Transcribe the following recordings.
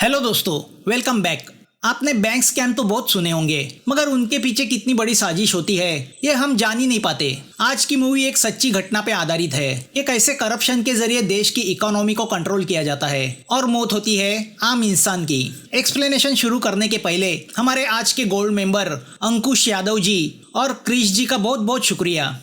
Hello दोस्तों, welcome back. आपने bank scam तो बहुत सुने होंगे, मगर उनके पीछे कितनी बड़ी साजिश होती है ये हम जान ही नहीं पाते। आज की मूवी एक सच्ची घटना पे आधारित है कि कैसे करप्शन के जरिए देश की इकोनॉमी को कंट्रोल किया जाता है और मौत होती है आम इंसान की। एक्सप्लेनेशन शुरू करने के पहले हमारे आज के गोल्ड मेंबर अंकुश यादव जी और क्रिश जी का बहुत बहुत शुक्रिया।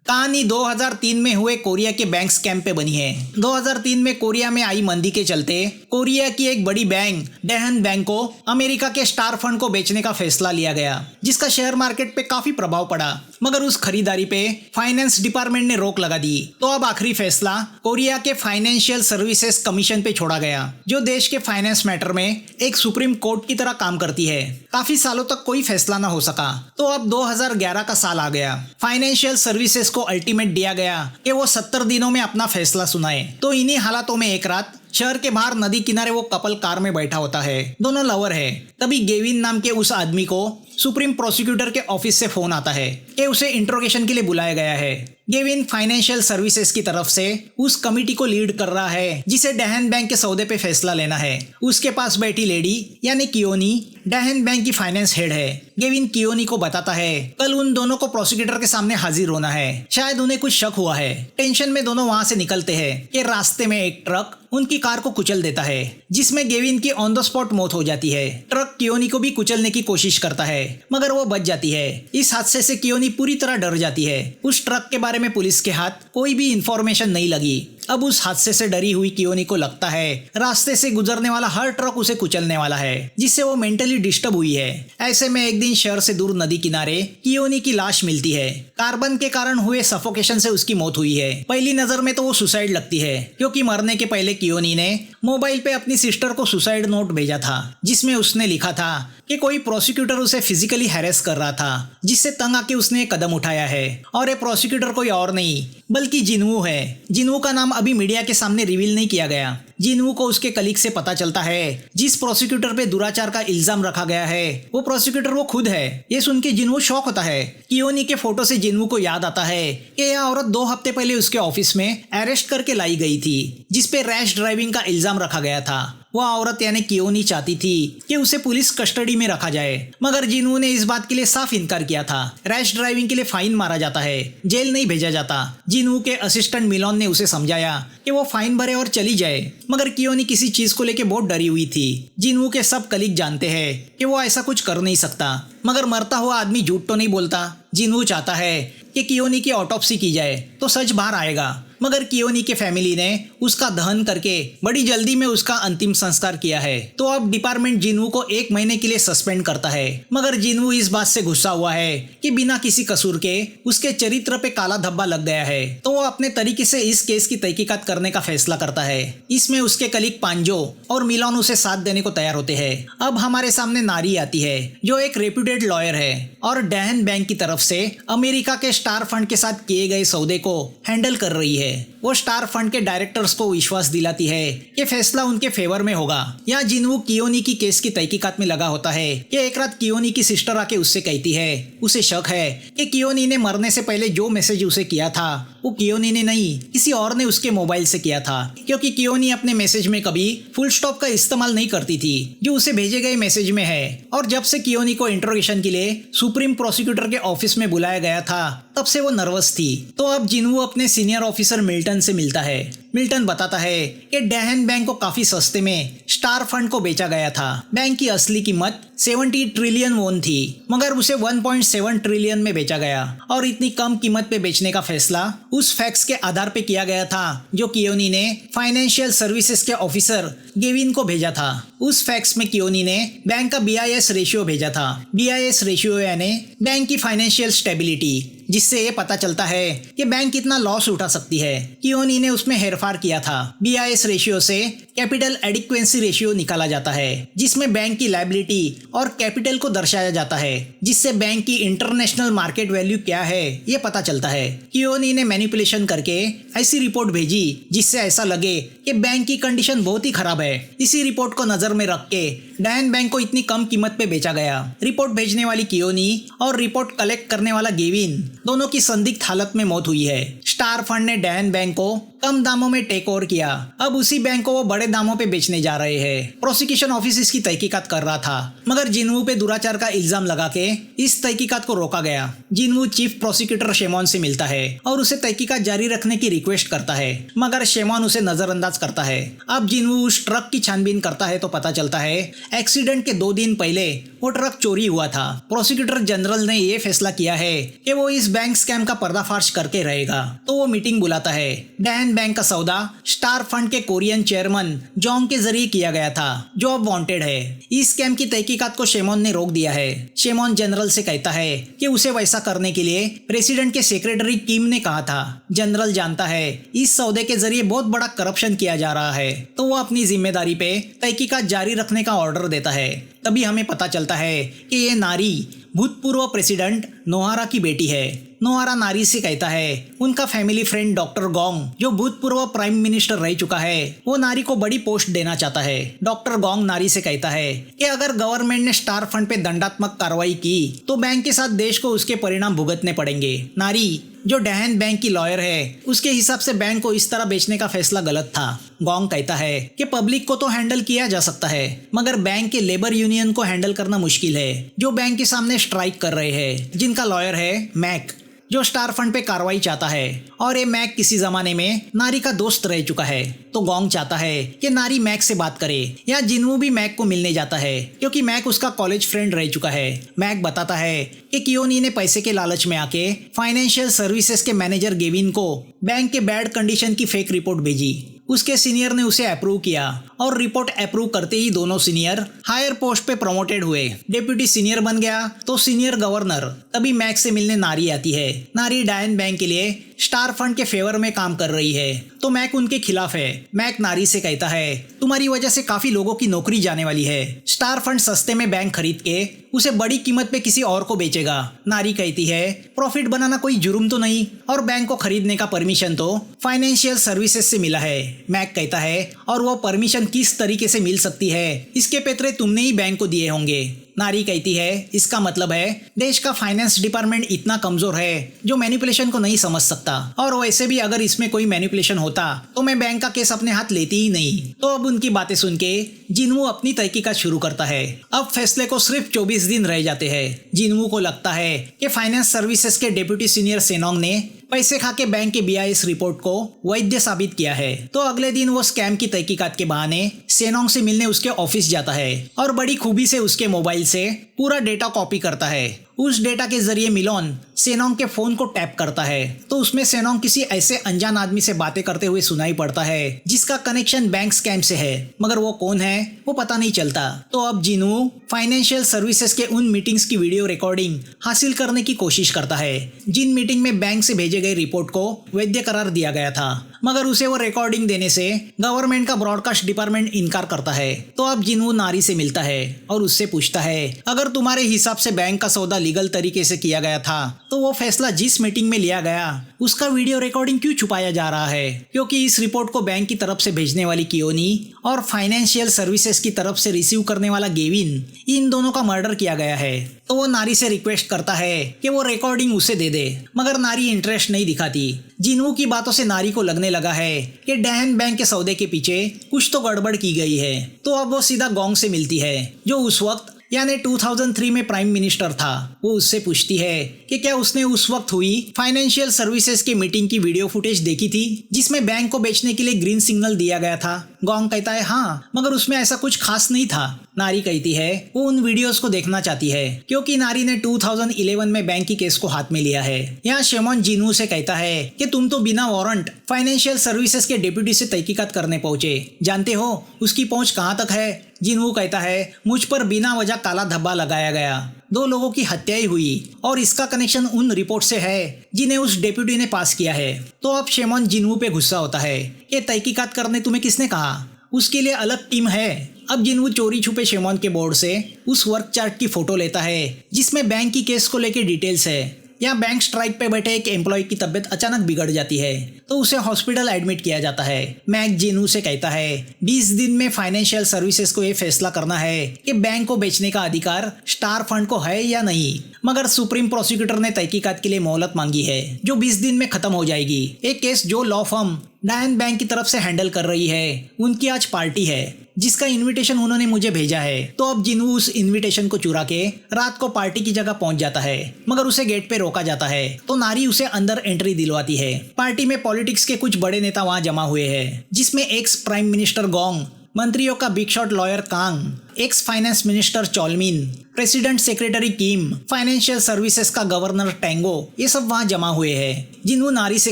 कहानी 2003 में हुए कोरिया के बैंक स्कैम पे बनी है। 2003 में कोरिया में आई मंदी के चलते कोरिया की एक बड़ी बैंक डेहन बैंक को अमेरिका के स्टार फंड को बेचने का फैसला लिया गया, जिसका शेयर मार्केट पे काफी प्रभाव पड़ा। मगर उस खरीदारी पे फाइनेंस डिपार्टमेंट ने रोक लगा दी। तो अब आखिरी फैसला कोरिया के फाइनेंशियल सर्विसेज कमीशन पे छोड़ा गया, जो देश के फाइनेंस मैटर में एक सुप्रीम कोर्ट की तरह काम करती है। काफी सालों तक कोई फैसला ना हो सका, तो अब 2011 का साल आ गया। फाइनेंशियल सर्विसेज को अल्टीमेट दिया गया कि वो 70 दिनों में अपना फैसला सुनाए। तो इन्हीं हालातों में एक रात शहर के बाहर नदी किनारे वो कपल कार में बैठा होता है। दोनों लवर है। तभी गेविन नाम के उस आदमी को सुप्रीम प्रोसिक्यूटर के ऑफिस से फोन आता है कि उसे इंट्रोगेशन के लिए बुलाया गया है। गेविन फाइनेंशियल सर्विसेज की तरफ से उस कमिटी को लीड कर रहा है जिसे डेहन बैंक के सौदे पे फैसला लेना है। उसके पास बैठी लेडी यानी कियोनी डेहन बैंक की फाइनेंस हेड है। गेविन कियोनी को बताता है कल उन दोनों को प्रोसिक्यूटर के सामने हाजिर होना है। शायद उन्हें कुछ शक हुआ है। टेंशन में दोनों वहां से निकलते हैं कि रास्ते में एक ट्रक उनकी कार को कुचल देता है, जिसमें गेविन की ऑन द स्पॉट मौत हो जाती है। ट्रक कियोनी को भी कुचलने की कोशिश करता है, मगर वो बच जाती है। इस हादसे से कियोनी पूरी तरह डर जाती है। उस ट्रक के बारे में पुलिस के हाथ कोई भी इंफॉर्मेशन नहीं लगी। अब उस हादसे से डरी हुई कियोनी को लगता है रास्ते से गुजरने वाला हर ट्रक उसे कुचलने वाला है, जिससे वो मेंटली डिस्टर्ब हुई है। ऐसे में एक दिन शहर से दूर नदी किनारे कियोनी की लाश मिलती है। कार्बन के कारण हुए सफोकेशन से उसकी मौत हुई है। पहली नजर में तो वो सुसाइड लगती है, क्योंकि मरने के पहले कियोनी ने मोबाइल पे अपनी सिस्टर को सुसाइड नोट भेजा था, जिसमें उसने लिखा था कि कोई प्रोसिक्यूटर उसे फिजिकली हैरेस कर रहा था, जिससे तंग आके उसने एक कदम उठाया है। और ये प्रोसिक्यूटर कोई और नहीं बल्कि जिनवू है। जिनवू का नाम अभी मीडिया के सामने रिवील नहीं किया गया। जिनवू को उसके कलीग से पता चलता है जिस प्रोसिक्यूटर पे दुराचार का इल्जाम रखा गया है वो प्रोसिक्यूटर वो खुद है। ये सुन के जिनवू शॉक होता है। कियोनी के फोटो से जिनवू को याद आता है कि यह औरत 2 हफ्ते पहले उसके ऑफिस में अरेस्ट करके लाई गई थी, जिसपे रैश ड्राइविंग का इल्जाम रखा गया था। वह औरत यानी कियोनी चाहती थी कि उसे पुलिस कस्टडी में रखा जाए, मगर जिनवू ने इस बात के लिए साफ इनकार किया था। रैश ड्राइविंग के लिए फाइन मारा जाता है, जेल नहीं भेजा जाता। जिनवू के असिस्टेंट मिलोन ने उसे समझाया कि वो फाइन भरे और चली जाए, मगर कियोनी किसी चीज को लेके बहुत डरी हुई थी। जिनवू के सब कलीग जानते हैं कि वो ऐसा कुछ कर नहीं सकता, मगर मरता हुआ आदमी झूठ तो नहीं बोलता। जिनवू चाहता है कि कियोनी की ऑटोप्सी की जाए तो सच बाहर आएगा, मगर कियोनी के फैमिली ने उसका दहन करके बड़ी जल्दी में उसका अंतिम संस्कार किया है। तो अब डिपार्टमेंट जिनवू को 1 महीने के लिए सस्पेंड करता है, मगर जिनवू इस बात से गुस्सा हुआ है कि बिना किसी कसूर के उसके चरित्र पे काला धब्बा लग गया है। तो वो अपने तरीके से इस केस की तहकीकात करने का फैसला करता है। इसमें उसके कलीग पांजो और मिलोन उसे साथ देने को तैयार होते हैं। अब हमारे सामने नारी आती है जो एक रेप्यूटेड लॉयर है और डेहन बैंक की तरफ से अमेरिका के स्टार फंड के साथ किए गए सौदे को हैंडल कर रही है। वो स्टार फंड के डायरेक्टर्स को विश्वास दिलाती है कि फैसला उनके फेवर में होगा। यहाँ जिनवू कियोनी की केस की तहकीकात में लगा होता है कि एक रात कियोनी की सिस्टर आके उससे कहती है उसे शक है कि कियोनी ने मरने से पहले जो मैसेज उसे किया था वो कियोनी ने नहीं किसी और ने उसके मोबाइल से किया था, क्योंकि कियोनी अपने मैसेज में कभी फुल स्टॉप का इस्तेमाल नहीं करती थी जो उसे भेजे गए मैसेज में है। और जब से कियोनी को इंट्रोगेशन के लिए सुप्रीम प्रोसिक्यूटर के ऑफिस में बुलाया गया था तब से वो नर्वस थी। तो अब जिनवू अपने सीनियर ऑफिसर मिल्टन से मिलता है। मिल्टन बताता है कि डेहन बैंक को काफी सस्ते में स्टार फंड को बेचा गया था। बैंक की असली कीमत 70 ट्रिलियन वोन थी, मगर उसे 1.7 ट्रिलियन में बेचा गया। और इतनी कम कीमत पे बेचने का फैसला उस फैक्ट्स के आधार पे किया गया था जो कियोनी ने फाइनेंशियल सर्विसेज के ऑफिसर गेविन को भेजा था। उस फैक्ट्स में कियोनी ने बैंक का BIS रेशियो भेजा था। BIS रेशियो यानी बैंक की फाइनेंशियल स्टेबिलिटी, जिससे ये पता चलता है कि बैंक कितना लॉस उठा सकती है। कियोनी ने उसमें हेरफार किया था। BIS रेशियो से कैपिटल एडिक्वेंसी रेशियो निकाला जाता है, जिसमें बैंक की लायबिलिटी और कैपिटल को दर्शाया जाता है, जिससे बैंक की इंटरनेशनल मार्केट वैल्यू क्या है ये पता चलता है। कियोनी ने मैनिपुलेशन करके ऐसी रिपोर्ट भेजी जिससे ऐसा लगे कि बैंक की कंडीशन बहुत ही खराब है। इसी रिपोर्ट को नजर में रख के डेहन बैंक को इतनी कम कीमत पे बेचा गया। रिपोर्ट भेजने वाली कियोनी और रिपोर्ट कलेक्ट करने वाला गेविन दोनों की संदिग्ध हालत में मौत हुई है। स्टार फंड ने डेहन बैंक को कम दामों में टेक ओवर किया। अब उसी बैंक को वो बड़े दामों पे बेचने जा रहे हैं। प्रोसिक्यूशन ऑफिस इसकी तहकीकात कर रहा था, मगर जिनवू पे दुराचार का इल्जाम लगा के इस तहकीकात को रोका गया। जिनवू चीफ प्रोसिक्यूटर शेमॉन से मिलता है और उसे तहकीकात जारी रखने की रिक्वेस्ट करता है, मगर शेमॉन उसे नजरअंदाज करता है। अब जिनवू उस ट्रक की छानबीन करता है तो पता चलता है एक्सीडेंट के 2 दिन पहले वो ट्रक चोरी हुआ था। प्रोसिक्यूटर जनरल ने ये फैसला किया है कि वो इस बैंक स्कैम का पर्दाफाश करके रहेगा, तो वो मीटिंग बुलाता है। डैन बैंक का सौदा स्टार फंड के कोरियन चेयरमैन जोंग के जरिए किया गया था, जो अब वांटेड है। इस स्कैम की तहकीकात को शेमॉन ने रोक दिया है। शेमॉन जनरल से कहता है कि उसे वैसा करने के लिए प्रेसिडेंट के सेक्रेटरी किम ने कहा था। जनरल जानता है इस सौदे के जरिए बहुत बड़ा करप्शन किया जा रहा है, तो वो अपनी जिम्मेदारी पे तहकीकात जारी रखने का ऑर्डर देता है। तभी हमें पता चलता है कि ये नारी भूतपूर्व प्रेसिडेंट नोहारा की बेटी है। नोहारा नारी से कहता है उनका फैमिली फ्रेंड डॉक्टर गोंग, जो भूतपूर्व प्राइम मिनिस्टर रह चुका है, वो नारी को बड़ी पोस्ट देना चाहता है। डॉक्टर गोंग नारी से कहता है कि अगर गवर्नमेंट ने स्टार फंड पे दंडात्मक कार्रवाई की तो बैंक के साथ देश को उसके परिणाम भुगतने पड़ेंगे। नारी, जो डैन बैंक की लॉयर है, उसके हिसाब से बैंक को इस तरह बेचने का फैसला गलत था। गोंग कहता है कि पब्लिक को तो हैंडल किया जा सकता है, मगर बैंक के लेबर यूनियन को हैंडल करना मुश्किल है, जो बैंक के सामने स्ट्राइक कर रहे हैं, जिनका लॉयर है मैक, जो स्टार फंड पे कार्रवाई चाहता है। और ये मैक किसी जमाने में नारी का दोस्त रह चुका है, तो गोंग चाहता है कि नारी मैक से बात करे। या जिनवू भी मैक को मिलने जाता है, क्योंकि मैक उसका कॉलेज फ्रेंड रह चुका है। मैक बताता है कि कियोनी ने पैसे के लालच में आके फाइनेंशियल सर्विसेज के मैनेजर गेविन को बैंक के बैड कंडीशन की फेक रिपोर्ट भेजी। उसके सीनियर ने उसे अप्रूव किया और रिपोर्ट अप्रूव करते ही दोनों सीनियर हायर पोस्ट पे प्रमोटेड हुए। डेप्यूटी सीनियर बन गया तो सीनियर गवर्नर। तभी मैक से मिलने नारी आती है। नारी डायन बैंक के लिए स्टार फंड के फेवर में काम कर रही है, तो मैक उनके खिलाफ है। मैक नारी से कहता है तुम्हारी वजह से काफी लोगों की नौकरी जाने वाली है। स्टार फंड सस्ते में बैंक खरीद के उसे बड़ी कीमत पे किसी और को बेचेगा। नारी कहती है प्रॉफिट बनाना कोई जुर्म तो नहीं, और बैंक को खरीदने का परमिशन तो फाइनेंशियल सर्विसेज से मिला है। मैक कहता है और वो परमिशन किस तरीके से मिल सकती है, इसके पेतरे तुमने ही बैंक को दिए होंगे। नारी कहती है इसका मतलब है देश का फाइनेंस डिपार्टमेंट इतना कमजोर है जो मैनिपुलेशन को नहीं समझ सकता, और वैसे भी अगर इसमें कोई मैनिपुलेशन होता तो मैं बैंक का केस अपने हाथ लेती ही नहीं। तो अब उनकी बातें सुन के जिनवू अपनी तहकीकात शुरू करता है। अब फैसले को सिर्फ 24 दिन रह जाते हैं। जिनवू को लगता है कि फाइनेंस सर्विसेज के डेप्यूटी सीनियर सेनोंग ने पैसे खा के बैंक के BIS रिपोर्ट को वैध साबित किया है। तो अगले दिन वो स्कैम की तहकीकात के बहाने सेनोंग से मिलने उसके ऑफिस जाता है और बड़ी खूबी से उसके मोबाइल से पूरा डेटा कॉपी करता है। उस डेटा के जरिए मिलोन सेनोंग के फोन को टैप करता है, तो उसमें सेनोंग किसी ऐसे अनजान आदमी से बातें करते हुए सुनाई पड़ता है जिसका कनेक्शन बैंक स्कैम से है, मगर वो कौन है वो पता नहीं चलता। तो अब जिनवू फाइनेंशियल सर्विसेज के उन मीटिंग्स की वीडियो रिकॉर्डिंग हासिल करने की कोशिश करता है जिन मीटिंग में बैंक से भेजे गए रिपोर्ट को वैध करार दिया गया था, मगर उसे वो रिकॉर्डिंग देने से गवर्नमेंट का ब्रॉडकास्ट डिपार्टमेंट इनकार करता है। तो अब जिनवू नारी से मिलता है और उससे पूछता है अगर तुम्हारे हिसाब से बैंक का सौदा लीगल तरीके से किया गया था तो वो फैसला जिस मीटिंग में लिया गया उसका वीडियो रिकॉर्डिंग क्यों छुपाया जा रहा है, क्योंकि इस रिपोर्ट को बैंक की तरफ से भेजने वाली कियोनी और फाइनेंशियल सर्विसेज की तरफ से रिसीव करने वाला गेविन, इन दोनों का मर्डर किया गया है। तो वो नारी से रिक्वेस्ट करता है कि वो रिकॉर्डिंग उसे दे दे, मगर नारी इंटरेस्ट नहीं दिखाती। जिनवू की बातों से नारी को लगने लगा है कि डैन बैंक के सौदे के पीछे कुछ तो गड़बड़ की गई है। तो अब वो सीधा गोंग से मिलती है, जो उस वक्त यानी 2003 में प्राइम मिनिस्टर था। वो उससे पूछती है कि क्या उसने उस वक्त हुई फाइनेंशियल सर्विसेज की मीटिंग की वीडियो फुटेज देखी थी जिसमें बैंक को बेचने के लिए ग्रीन सिग्नल दिया गया था। गोंग कहता है हाँ, मगर उसमें ऐसा कुछ खास नहीं था। नारी कहती है वो उन वीडियोस को देखना चाहती है क्योंकि नारी ने 2011 में बैंक की केस को हाथ में लिया है। यहाँ शेमॉन जिनवू से कहता है कि तुम तो बिना वारंट फाइनेंशियल सर्विसेज के डेप्यूटी से तहकीकात करने पहुंचे, जानते हो उसकी पहुंच कहाँ तक है? जिनवू कहता है मुझ पर बिना वजह काला धब्बा लगाया गया, 2 लोगों की हत्याएं हुई और इसका कनेक्शन उन रिपोर्ट से है जिन्हें उस डेप्यूटी ने पास किया है। तो अब शेमॉन जिनवू पे गुस्सा होता है कि तहकीकात करने तुम्हें किसने कहा, उसके लिए अलग टीम है। अब जिनवू चोरी छुपे शेमॉन के बोर्ड से उस वर्क चार्ट की फोटो लेता है जिसमें बैंक की केस को लेके डिटेल्स है। यहाँ बैंक स्ट्राइक पे बैठे एक एम्प्लॉय की तबीयत अचानक बिगड़ जाती है तो उसे हॉस्पिटल एडमिट किया जाता है। मैक जिनू से कहता है 20 दिन में फाइनेंशियल सर्विसेज को ये फैसला करना है कि बैंक को बेचने का अधिकार स्टार फंड को है या नहीं, मगर सुप्रीम प्रोसिक्यूटर ने तहकीकात के लिए मोहलत मांगी है जो 20 दिन में खत्म हो जाएगी। एक केस जो लॉ फर्म डायन बैंक की तरफ से हैंडल कर रही है, उनकी आज पार्टी है जिसका इनविटेशन उन्होंने मुझे भेजा है। तो अब जिनू उस इनविटेशन को चुरा के रात को पार्टी की जगह पहुंच जाता है, मगर उसे गेट पे रोका जाता है तो नारी उसे अंदर एंट्री दिलवाती है। पार्टी में पॉलिटिक्स के कुछ बड़े नेता वहां जमा हुए हैं, जिसमें एक्स प्राइम मिनिस्टर गोंग, मंत्रियों का big shot lawyer Kang, ex finance minister Cholmin, president secretary Kim, financial services का गवर्नर टेंगो, ये सब वहां जमा हुए हैं। जिनू नारी से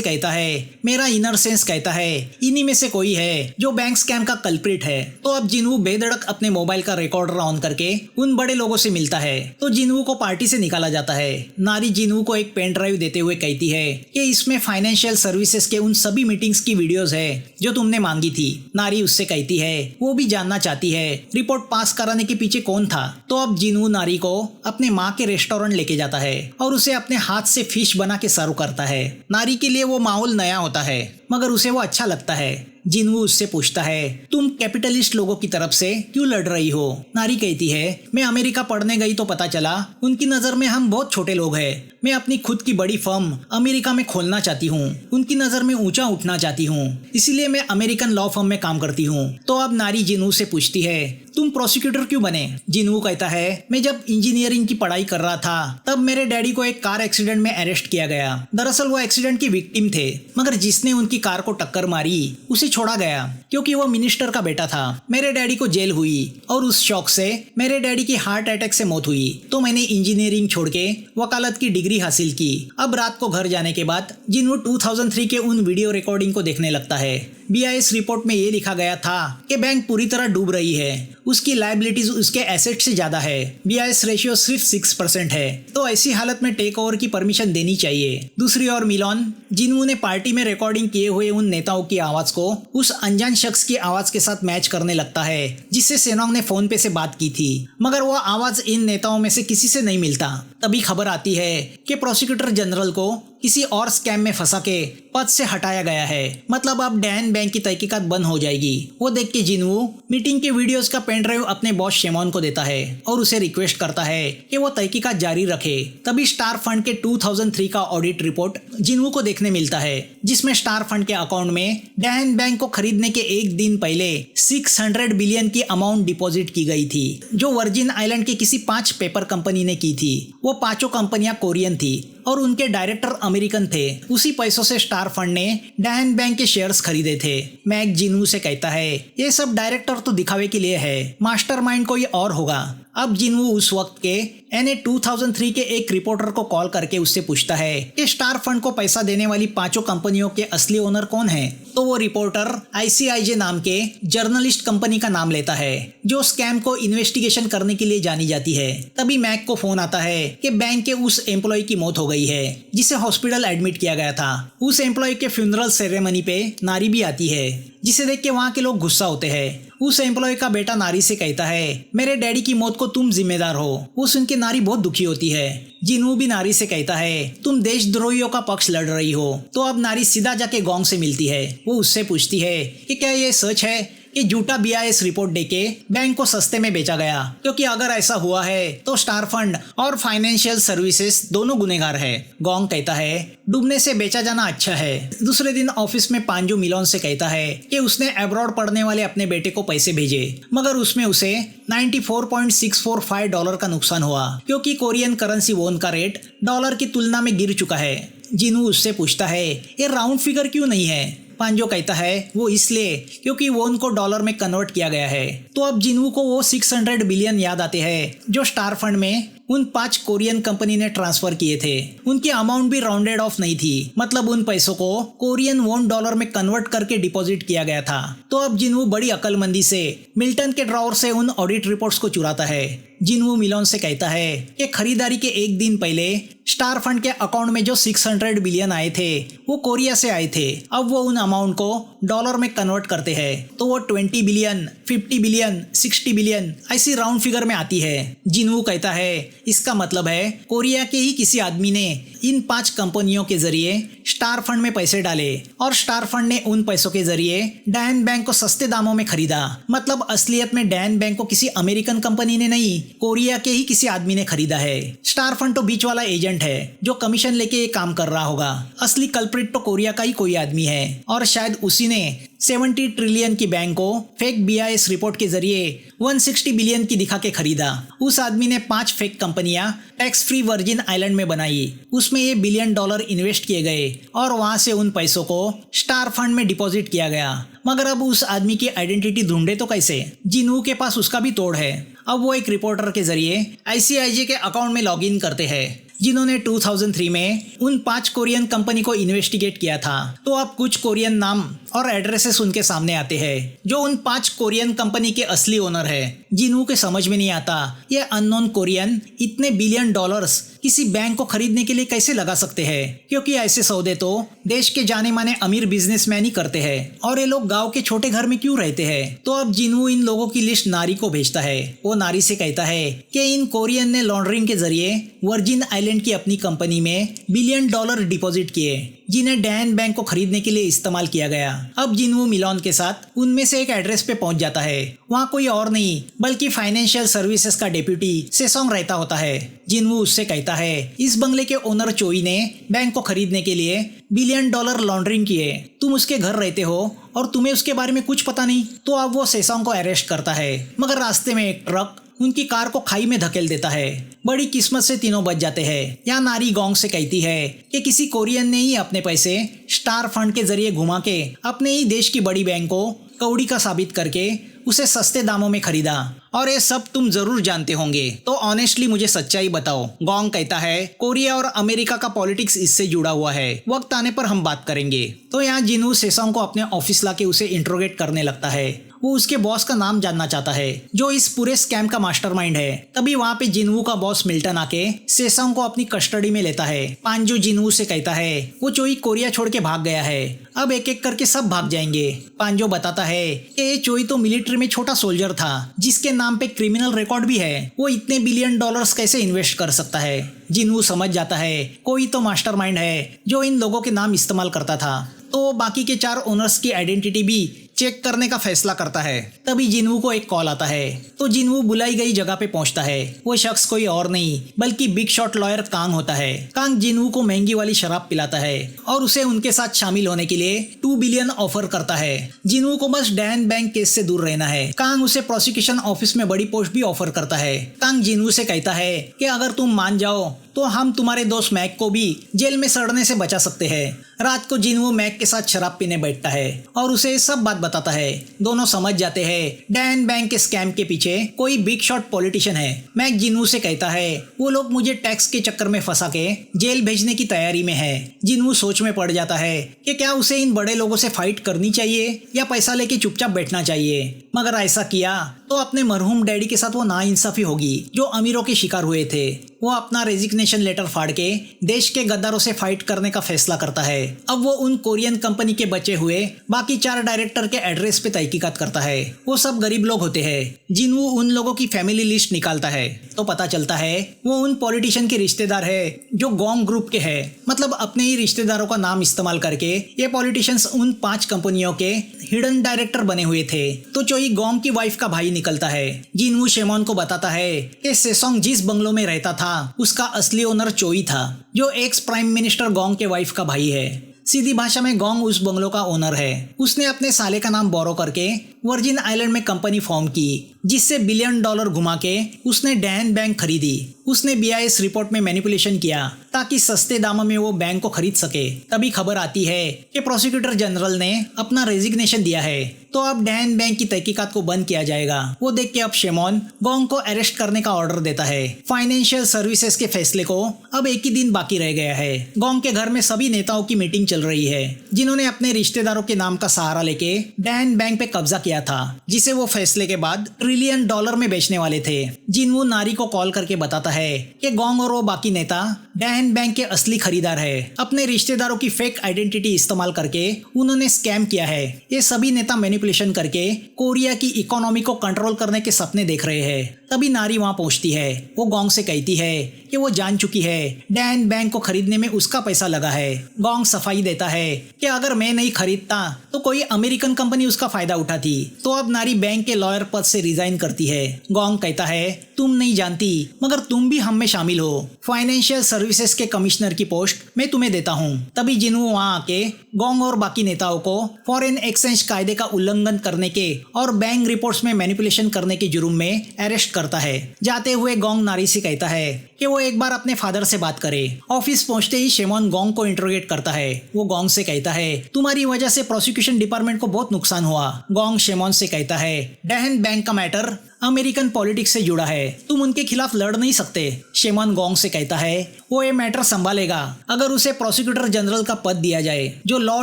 कहता है मेरा इनर सेंस कहता है इन्हीं में से कोई है जो बैंक स्कैम का कल्प्रिट है। तो अब जिनू बेधड़क अपने मोबाइल का रिकॉर्डर ऑन करके उन बड़े लोगों से मिलता है तो जिनू को पार्टी से निकाला जाता है। नारी जिनू को एक पेन ड्राइव देते हुए कहती है कि इसमें फाइनेंशियल सर्विसेज के उन सभी मीटिंग्स की वीडियोज है जो तुमने मांगी थी। नारी उससे कहती है वो भी जानना चाहती है रिपोर्ट पास कराने के पीछे कौन था। तो अब जिनू नारी को अपने माँ के रेस्टोरेंट लेके जाता है और उसे अपने हाथ से फिश बना के सर्व करता है। नारी के लिए वो माहौल नया होता है मगर उसे वो अच्छा लगता है। जिनू उससे पूछता है तुम कैपिटलिस्ट लोगों की तरफ से क्यों लड़ रही हो। नारी कहती है मैं अमेरिका पढ़ने गई तो पता चला उनकी नजर में हम बहुत छोटे लोग हैं। मैं अपनी खुद की बड़ी फर्म अमेरिका में खोलना चाहती हूँ, उनकी नजर में ऊंचा उठना चाहती हूँ, इसीलिए मैं अमेरिकन लॉ फर्म में काम करती हूँ। तो अब नारी जिनू से पूछती है तुम प्रोसिक्यूटर क्यों बने। जिनू कहता है मैं जब इंजीनियरिंग की पढ़ाई कर रहा था तब मेरे डैडी को एक कार एक्सीडेंट में अरेस्ट किया गया। दरअसल वो एक्सीडेंट की विक्टिम थे, मगर जिसने उनकी कार को टक्कर मारी उसे छोड़ा गया क्योंकि वो मिनिस्टर का बेटा था। मेरे डैडी को जेल हुई और उस शौक से मेरे डैडी की हार्ट अटैक से मौत हुई तो मैंने इंजीनियरिंग छोड़ के वकालत की डिग्री हासिल की। अब रात को घर जाने के बाद जिनू 2003 के उन वीडियो रिकॉर्डिंग को देखने लगता है। BIS रिपोर्ट में ये लिखा गया था कि बैंक पूरी तरह डूब रही है, उसकी लायबिलिटीज उसके एसेट से ज्यादा है। BIS रेशियो सिर्फ 6% है, तो ऐसी हालत में टेक ओवर की परमिशन देनी चाहिए। दूसरी ओर मिलोन जिनू ने पार्टी में रिकॉर्डिंग किए हुए उन नेताओं की आवाज को उस अनजान शख्स की आवाज के साथ मैच करने लगता है जिससे सेनोंग ने फोन पे से बात की थी, मगर वो आवाज इन नेताओं में से किसी से नहीं मिलता। तभी खबर आती है कि प्रोसिक्यूटर जनरल को किसी और स्कैम में फंसा के पद से हटाया गया है, मतलब अब डैन बैंक की तहकीकात बंद हो जाएगी। वो देख के जिनू मीटिंग के वीडियोस का पेन ड्राइव अपने बॉस शेमोन को देता है और उसे रिक्वेस्ट करता है कि वो तहकीकात जारी रखे। तभी स्टार फंड के 2003 का ऑडिट रिपोर्ट जिनू को देखने मिलता है जिसमें स्टार फंड के अकाउंट में डैन बैंक को खरीदने के एक दिन पहले 600 बिलियन की अमाउंट डिपॉजिट की गई थी जो वर्जिन आइलैंड के किसी 5 पेपर कंपनी ने की थी। वो 5 कंपनियां कोरियन थी और उनके डायरेक्टर अमेरिकन थे। उसी पैसों से स्टार फंड ने डैन बैंक के शेयर्स खरीदे थे। मैक जिनू से कहता है ये सब डायरेक्टर तो दिखावे के लिए है, मास्टरमाइंड कोई और होगा। अब जिनू उस वक्त के NA 2003 के एक रिपोर्टर को कॉल करके उससे पूछता है कि स्टार फंड को पैसा देने वाली 5 कंपनियों के असली ओनर कौन हैं। तो वो रिपोर्टर ICIJ नाम के जर्नलिस्ट कंपनी का नाम लेता है जो स्कैम को इन्वेस्टिगेशन करने के लिए जानी जाती है। तभी मैक को फोन आता है कि बैंक के उस एम्प्लॉय की मौत हो गई है जिसे हॉस्पिटल एडमिट किया गया था। उस एम्प्लॉय के फ्यूनरल सेरेमनी पे नारी भी आती है जिसे देख के वहाँ के लोग गुस्सा होते हैं। उस एम्प्लॉय का बेटा नारी से कहता है मेरे डैडी की मौत को तुम जिम्मेदार हो। वो सुन के नारी बहुत दुखी होती है। जिनू भी नारी से कहता है तुम देशद्रोहियों का पक्ष लड़ रही हो। तो अब नारी सीधा जाके गोंग से मिलती है। वो उससे पूछती है कि क्या ये सच है कि झूठा BIS रिपोर्ट देके बैंक को सस्ते में बेचा गया, क्योंकि अगर ऐसा हुआ है तो स्टार फंड और फाइनेंशियल सर्विसेज दोनों गुनेगार है। गोंग कहता है डूबने से बेचा जाना अच्छा है। दूसरे दिन ऑफिस में पांजू मिलोन से कहता है कि उसने अब्रॉड पढ़ने वाले अपने बेटे को पैसे भेजे, मगर उसमें उसे $94.645 का नुकसान हुआ क्योंकि कोरियन करेंसी वोन का रेट डॉलर की तुलना में गिर चुका है। जिनू उससे पूछता है ये राउंड फिगर क्यों नहीं है। पांजो कहता है वो इसलिए क्योंकि वोन को डॉलर में कन्वर्ट किया गया है। तो अब जिनू को वो 600 बिलियन याद आते हैं जो स्टार फंड में उन 5 कोरियन कंपनी ने ट्रांसफर किए थे। उनकी अमाउंट भी राउंडेड ऑफ नहीं थी, मतलब उन पैसों को कोरियन वोन डॉलर में कन्वर्ट करके डिपॉजिट किया गया था। तो अब जिनू बड़ी अक्लमंदी से मिल्टन के ड्रॉवर से उन ऑडिट रिपोर्ट्स को चुराता है। जिनू मिलोन से कहता है कि खरीदारी के एक दिन पहले स्टार फंड के अकाउंट में जो 600 बिलियन आए थे वो कोरिया से आए थे। अब वो उन अमाउंट को डॉलर में कन्वर्ट करते हैं तो वो 20 बिलियन, 50 बिलियन, 60 बिलियन ऐसी राउंड फिगर में आती है। जिनू कहता है इसका मतलब है कोरिया के ही किसी आदमी ने इन 5 कंपनियों के जरिए स्टार फंड में पैसे डाले और स्टार फंड ने उन पैसों के जरिए डैन बैंक को सस्ते दामों में खरीदा। मतलब असलियत में डैन बैंक को किसी अमेरिकन कंपनी ने नहीं, कोरिया के ही किसी आदमी ने खरीदा है। स्टार फंड तो बीच वाला एजेंट है जो कमीशन लेके ये काम कर रहा होगा। असली कल्प्रिट तो कोरिया का ही कोई आदमी है और शायद उसी ने 70 ट्रिलियन की बैंक को फेक BIS रिपोर्ट के जरिए 160 बिलियन की दिखा के खरीदा। उस आदमी ने 5 फेक कंपनियां टैक्स फ्री वर्जिन आइलैंड में बनाई। उसमें ये $1 बिलियन इन्वेस्ट किए गए और वहां से उन पैसों को स्टार फंड में डिपॉजिट किया गया। मगर अब उस आदमी की आइडेंटिटी ढूंढे तो कैसे? जिनवू के पास उसका भी तोड़ है। अब वो एक रिपोर्टर के जरिए ICIJ के अकाउंट में लॉगिन करते हैं जिन्होंने 2003 में उन 5 कोरियन कंपनी को इन्वेस्टिगेट किया था। तो अब कुछ कोरियन नाम और एड्रेसेस उनके सामने आते हैं जो उन 5 कोरियन कंपनी के असली ओनर है। जिन्हों के समझ में नहीं आता ये अननोन कोरियन इतने $1 बिलियन किसी बैंक को खरीदने के लिए कैसे लगा सकते हैं, क्योंकि ऐसे सौदे तो देश के जाने माने अमीर बिजनेसमैन ही करते हैं और ये लोग गांव के छोटे घर में क्यों रहते हैं। तो अब जिन्हों इन लोगों की लिस्ट नारी को भेजता है। वो नारी से कहता है कि इन कोरियन ने लॉन्ड्रिंग के जरिए वर्जिन आइलैंड की अपनी कंपनी में $1 बिलियन डिपॉजिट किए जिन्हें डैन बैंक को खरीदने के लिए इस्तेमाल किया गया। अब जिन्वू मिलोन के साथ उनमें से एक एड्रेस पे पहुंच जाता है। वहाँ कोई और नहीं बल्कि फाइनेंशियल सर्विसेज का डेप्यूटी सेसोंग रहता होता है। जिन्वू उससे कहता है इस बंगले के ओनर चोई ने बैंक को खरीदने के लिए $1 बिलियन लॉन्ड्रिंग किए। तुम उसके घर रहते हो और तुम्हें उसके बारे में कुछ पता नहीं। तो अब वो सेसोंग को अरेस्ट करता है, मगर रास्ते में एक ट्रक उनकी कार को खाई में धकेल देता है। बड़ी किस्मत से तीनों बच जाते हैं। यहाँ नारी गोंग से कहती है कि किसी कोरियन ने ही अपने पैसे स्टार फंड के जरिए घुमा के अपने ही देश की बड़ी बैंक को कौड़ी का साबित करके उसे सस्ते दामों में खरीदा और ये सब तुम जरूर जानते होंगे। तो ऑनेस्टली मुझे सच्चाई बताओ। गोंग कहता है कोरिया और अमेरिका का पॉलिटिक्स इससे जुड़ा हुआ है, वक्त आने पर हम बात करेंगे। तो यहाँ जिन्वू सेसोंग को अपने ऑफिस लाके उसे इंट्रोगेट करने लगता है। वो उसके बॉस का नाम जानना चाहता है जो इस पूरे स्कैम का मास्टरमाइंड है। तभी वहाँ पे जिन्वू का बॉस मिल्टन आके सेसोंग को अपनी कस्टडी में लेता है। पांजो जिन्वू से कहता है वो चोई कोरिया छोड़ के भाग गया है, अब एक एक करके सब भाग जाएंगे। पांजो बताता है कि ये चोई तो मिलिट्री में छोटा सोल्जर था जिसके नाम पे क्रिमिनल रिकॉर्ड भी है, वो इतने $1 बिलियन कैसे इन्वेस्ट कर सकता है। जिन्वू समझ जाता है कोई तो मास्टरमाइंड है जो इन लोगों के नाम इस्तेमाल करता था। तो बाकी के 4 ओनर्स की आइडेंटिटी भी चेक करने का फैसला करता है। तभी जिन्वू को एक कॉल आता है तो जिन्वू बुलाई गई जगह पे पहुंचता है। वो शख्स कोई और नहीं बल्कि बिग शॉट लॉयर कांग होता है। कांग जिन्वू को महंगी वाली शराब पिलाता है और उसे उनके साथ शामिल होने के लिए $2 बिलियन ऑफर करता है। जिन्वू को बस डैन बैंक केस से दूर रहना है। कांग उसे प्रोसिक्यूशन ऑफिस में बड़ी पोस्ट भी ऑफर करता है। कांग जिन्वू से कहता है कि अगर तुम मान जाओ तो हम तुम्हारे दोस्त मैक को भी जेल में सड़ने से बचा सकते हैं। रात को जिन्वू मैक के साथ शराब पीने बैठता है और उसे सब बात बताता है। दोनों समझ जाते हैं डैन बैंक के स्कैम के पीछे कोई बिग शॉट पॉलिटिशियन है। मैक जिन्वू से कहता है वो लोग मुझे टैक्स के चक्कर में फंसा के जेल भेजने की तैयारी में है। जिन्वू सोच में पड़ जाता है कि क्या उसे इन बड़े लोगों से फाइट करनी चाहिए या पैसा लेके चुपचाप बैठना चाहिए। मगर ऐसा किया तो अपने मरहूम डैडी के साथ वो नाइंसाफी होगी जो अमीरों के शिकार हुए थे। वो अपना रेजिग्नेशन लेटर फाड़ के देश के गद्दारों से फाइट करने का फैसला करता है। अब वो उन कोरियन कंपनी के बचे हुए बाकी 4 डायरेक्टर के एड्रेस पे तहकीकात करता है। वो सब गरीब लोग होते हैं। जिन्वू उन लोगों की फैमिली लिस्ट निकालता है तो पता चलता है वो उन पॉलिटिशियन के रिश्तेदार है जो गोंग ग्रुप के है। मतलब अपने ही रिश्तेदारों का नाम इस्तेमाल करके ये पॉलिटिशियंस उन 5 कंपनियों के हिडन डायरेक्टर बने हुए थे। तो चोई गोंग की वाइफ का भाई निकलता है। जिन्वू शेमोन को बताता है कि सेसोंग जिस बंगलों में रहता था उसका असली ओनर चोई था जो एक्स प्राइम मिनिस्टर गोंग के वाइफ का भाई है। सीधी भाषा में गोंग उस बंगलों का ओनर है। उसने अपने साले का नाम बोरो करके वर्जिन आइलैंड में कंपनी फॉर्म की जिससे $1 बिलियन घुमा के उसने डैन बैंक खरीदी। उसने BIS रिपोर्ट में मैनिपुलेशन किया ताकि सस्ते दामों में वो बैंक को खरीद सके। तभी खबर आती है कि प्रोसिक्यूटर जनरल ने अपना रेजिग्नेशन दिया है तो अब डैन बैंक की तहकीकात को बंद किया जाएगा। वो देख के अब शेमोन गोंग को अरेस्ट करने का ऑर्डर देता है। फाइनेंशियल सर्विसेज के फैसले को अब एक ही दिन बाकी रह गया है। गोंग के घर में सभी नेताओं की मीटिंग चल रही है जिन्होंने अपने रिश्तेदारों के नाम का सहारा लेके डैन बैंक पे कब्जा किया था जिसे वो फैसले के बाद $1 ट्रिलियन में बेचने वाले थे। जिन्वू नारी को कॉल करके बताता है कि गोंग और वो बाकी नेता डैन बैंक के असली खरीदार है। अपने रिश्तेदारों की फेक आइडेंटिटी इस्तेमाल करके उन्होंने स्कैम किया है। ये सभी नेता मैनिपुलेशन करके कोरिया की इकोनॉमी को कंट्रोल करने के सपने देख रहे हैं। तभी नारी वहां पहुंचती है। वो गोंग से कहती है कि वो जान चुकी है डैन बैंक को खरीदने में उसका पैसा लगा है। गोंग सफाई देता है कि अगर मैं नहीं खरीदता तो कोई अमेरिकन कंपनी उसका फायदा उठाती। तो अब नारी बैंक के लॉयर पद से रिजाइन करती है। गोंग कहता है तुम नहीं जानती मगर तुम भी हम में शामिल हो। फाइनेंशियल सर्विसेज के कमिश्नर की पोस्ट मैं तुम्हें देता हूँ। तभी जिन्हू वहाँ आके गोंग और बाकी नेताओं को फॉरेन एक्सचेंज कायदे का उल्लंघन करने के और बैंक रिपोर्ट्स में मैनिपुलेशन करने के जुर्म में अरेस्ट करता है। जाते हुए गोंग नारी से कहता है कि वो एक बार अपने फादर से बात करे। ऑफिस पहुंचते ही शेमोन गोंग को इंट्रोगेट करता है। वो गोंग से कहता है तुम्हारी वजह से प्रोसिक्यूशन डिपार्टमेंट को बहुत नुकसान हुआ। गोंग शेमोन से कहता है डैन बैंक का मैटर अमेरिकन पॉलिटिक्स से जुड़ा है, तुम उनके खिलाफ लड़ नहीं सकते। शेमोन गोंग से कहता है वो ये मैटर संभालेगा अगर उसे प्रोसिक्यूटर जनरल का पद दिया जाए जो लॉ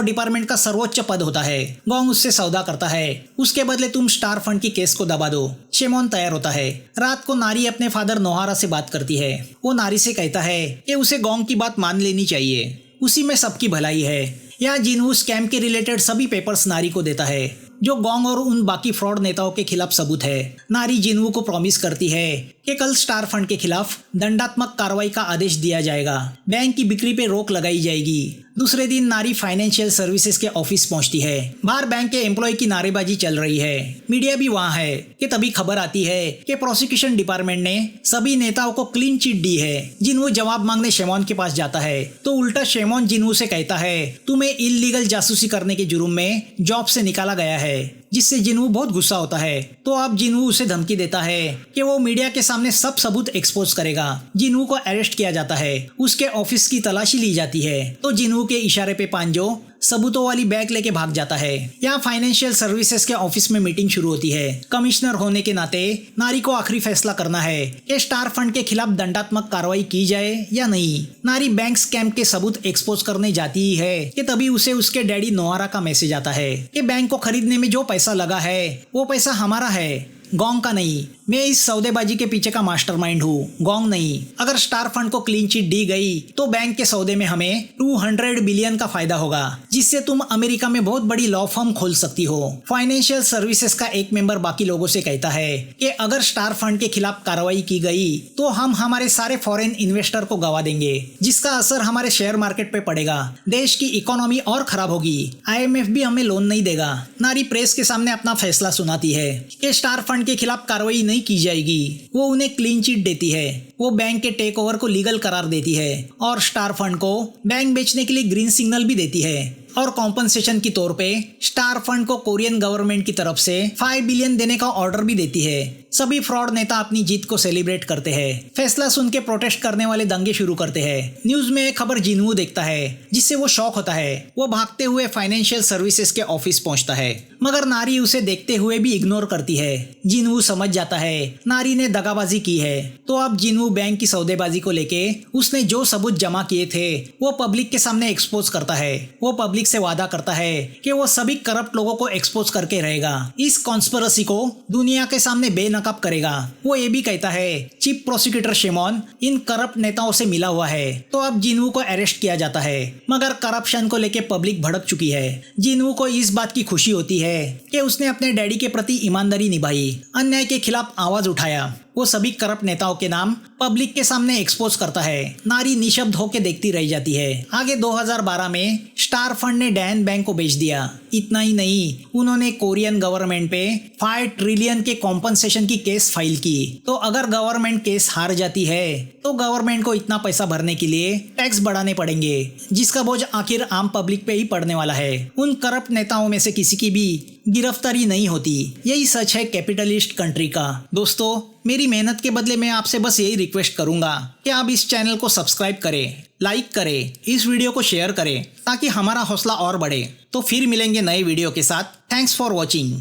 डिपार्टमेंट का सर्वोच्च पद होता है। गोंग उससे सौदा करता है, उसके बदले तुम स्टार फंड की केस को दबा दो। शेमोन तैयार होता है। रात को नारी अपने फादर नोहारा से बात करती है। वो नारी से कहता है कि उसे गोंग की बात मान लेनी चाहिए, उसी में सबकी भलाई है। यहाँ जिन्हू स्कैम के रिलेटेड सभी पेपर्स नारी को देता है जो गोंग और उन बाकी फ्रॉड नेताओं के खिलाफ सबूत है। नारी जिन्हू को प्रॉमिस करती है कि कल स्टार फंड के खिलाफ दंडात्मक कार्रवाई का आदेश दिया जाएगा, बैंक की बिक्री पे रोक लगाई जाएगी। दूसरे दिन नारी फाइनेंशियल सर्विसेज के ऑफिस पहुंचती है। बाहर बैंक के एम्प्लॉय की नारेबाजी चल रही है, मीडिया भी वहां है कि तभी खबर आती है कि प्रोसिक्यूशन डिपार्टमेंट ने सभी नेताओं को क्लीन चिट दी है। जिन्हू जवाब मांगने शेमोन के पास जाता है तो उल्टा शेमोन जिन्हू से कहता है तुम्हें इल्लीगल जासूसी करने के जुर्म में जॉब से निकाला गया है, जिससे जिन्हू बहुत गुस्सा होता है। तो अब जिन्हू उसे धमकी देता है कि वो मीडिया के सामने सब सबूत एक्सपोज करेगा। जिन्हू को अरेस्ट किया जाता है, उसके ऑफिस की तलाशी ली जाती है तो जिन्हू के इशारे पे पांजो सबूतों वाली बैग लेके भाग जाता है। यहाँ फाइनेंशियल सर्विसेज के ऑफिस में मीटिंग शुरू होती है। कमिश्नर होने के नाते नारी को आखिरी फैसला करना है कि स्टार फंड के खिलाफ दंडात्मक कार्रवाई की जाए या नहीं। नारी बैंक स्कैम के सबूत एक्सपोज करने जाती ही है कि तभी उसे उसके डैडी नोआरा का मैसेज आता है कि बैंक को खरीदने में जो पैसा लगा है वो पैसा हमारा है, गोंग का नहीं। मैं इस सौदेबाजी के पीछे का मास्टरमाइंड हूँ, गोंग नहीं। अगर स्टार फंड को क्लीन चिट दी गई तो बैंक के सौदे में हमें 200 बिलियन का फायदा होगा, जिससे तुम अमेरिका में बहुत बड़ी लॉ फर्म खोल सकती हो। फाइनेंशियल सर्विसेज का एक मेंबर बाकी लोगों से कहता है कि अगर स्टार फंड के खिलाफ कार्रवाई की गई तो हम हमारे सारे फॉरेन इन्वेस्टर को गवा देंगे, जिसका असर हमारे शेयर मार्केट पे पड़ेगा, देश की इकोनॉमी और खराब होगी, IMF भी हमें लोन नहीं देगा। नारी प्रेस के सामने अपना फैसला सुनाती है कि स्टार फंड के खिलाफ कार्रवाई नहीं की जाएगी। वो उन्हें क्लीन चिट देती है, वो बैंक के टेक ओवर को लीगल करार देती है और स्टार फंड को बैंक बेचने के लिए ग्रीन सिग्नल भी देती है। और कॉम्पनसेशन की तौर पे स्टार फंड को कोरियन गवर्नमेंट की तरफ से 5 बिलियन देने का ऑर्डर भी देती है। सभी फ्रॉड नेता अपनी जीत को सेलिब्रेट करते हैं। फैसला सुन के प्रोटेस्ट करने वाले दंगे शुरू करते हैं। न्यूज में एक खबर जिन्हू देखता है जिससे वो शॉक होता है। वो भागते हुए फाइनेंशियल सर्विसेज के ऑफिस पहुंचता है मगर नारी उसे देखते हुए भी इग्नोर करती है। जिन्हू समझ जाता है नारी ने दगाबाजी की है। तो अब जिन्हू बैंक की सौदेबाजी को लेके उसने जो सबूत जमा किए थे वो पब्लिक के सामने एक्सपोज करता है। वो पब्लिक से वादा करता है कि वो सभी करप्ट लोगों को एक्सपोज करके रहेगा, इस कॉन्स्पिरेसी को दुनिया के सामने बेनकाब करेगा। वो ये भी कहता है चीफ प्रोसिक्यूटर शेमोन इन करप्ट नेताओं से मिला हुआ है। तो अब जिन्हू को अरेस्ट किया जाता है मगर करप्शन को लेके पब्लिक भड़क चुकी है। जिन्हू को इस बात की खुशी होती है कि उसने अपने डैडी के प्रति ईमानदारी निभाई, अन्याय के खिलाफ आवाज उठाया। वो सभी करप्ट नेताओं के नाम पब्लिक के सामने एक्सपोज करता है। नारी निशब्द होकर देखती रह जाती है। आगे 2012 में स्टार फंड ने डैन बैंक को बेच दिया। इतना ही नहीं, उन्होंने कोरियन गवर्नमेंट पे 5 ट्रिलियन के कॉम्पनसेशन की केस फाइल की। तो अगर गवर्नमेंट केस हार जाती है तो गवर्नमेंट को इतना पैसा भरने के लिए टैक्स बढ़ाने पड़ेंगे, जिसका बोझ आखिर आम पब्लिक पे ही पड़ने वाला है। उन करप्ट नेताओं में से किसी की भी गिरफ्तारी नहीं होती। यही सच है कैपिटलिस्ट कंट्री का। दोस्तों, मेरी मेहनत के बदले मैं आपसे बस यही रिक्वेस्ट करूंगा कि आप इस चैनल को सब्सक्राइब करें, लाइक करें, इस वीडियो को शेयर करें ताकि हमारा हौसला और बढ़े। तो फिर मिलेंगे नए वीडियो के साथ। Thanks for watching.